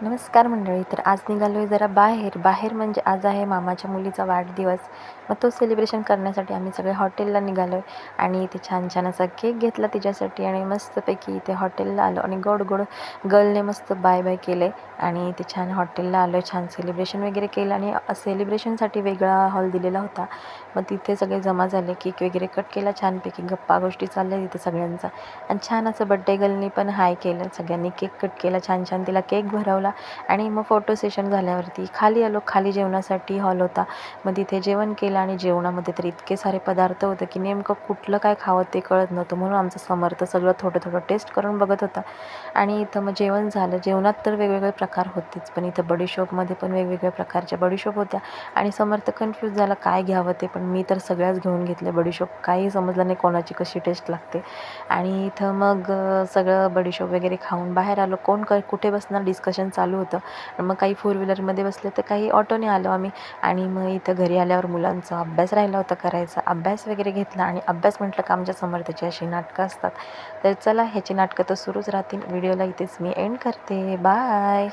नमस्कार मंडळी. तर आज निघालो आहे जरा बाहेर म्हणजे आज आहे मामाच्या मुलीचा वाढदिवस. मग तो सेलिब्रेशन करण्यासाठी आम्ही सगळे हॉटेलला निघालो आहे आणि इथे छान छान असा केक घेतला तिच्यासाठी आणि मस्तपैकी इथे हॉटेलला आलो आणि गोड गोड गर्लने मस्त बाय बाय केलं आणि इथे छान हॉटेलला आलो आहे. छान सेलिब्रेशन वगैरे केलं आणि सेलिब्रेशनसाठी वेगळा हॉल दिलेला होता. मग तिथे सगळे जमा झाले, केक वगैरे कट केला, छानपैकी गप्पा गोष्टी चालल्या तिथे सगळ्यांचा आणि छान असं बड्डे गर्लनी पण हाय केलं. सगळ्यांनी केक कट केला, छान छान तिला केक भरवला आणि मग फोटो सेशन झाल्यावरती खाली आलो. खाली जेवणासाठी हॉल होता. मग तिथे जेवण केलं आणि जेवणामध्ये तर इतके सारे पदार्थ होते की नेमकं कुठलं काय खावं ते कळत नव्हतं. म्हणून आमचं समर्थ सगळं थोडं थोडं टेस्ट करून बघत होता आणि इथं मग जेवण झालं. जेवणात तर वेगवेगळे प्रकार होतेच, पण इथं बडीशोपमध्ये पण वेगवेगळ्या प्रकारच्या बडीशोप होत्या आणि समर्थ कन्फ्यूज झाला काय घ्यावं ते. पण मी तर सगळ्याच घेऊन घेतल्या बडीशोप. काही समजलं नाही कोणाची कशी टेस्ट लागते. आणि इथं मग सगळं बडीशोप वगैरे खाऊन बाहेर आलो. कोण कुठे बसणार डिस्कशन चालू होतं. मग काही फोर व्हीलरमध्ये बसले तर काही ऑटोने आलो आम्ही. आणि मग इथं घरी आल्यावर मुलांचा अभ्यास राहिला होता करायचा. अभ्यास वगैरे घेतला आणि अभ्यास म्हटलं का आमच्या समर्थाची अशी नाटकं असतात. तर चला ह्याची नाटकं तर सुरूच राहतील. व्हिडिओला इथेच मी एंड करते. बाय.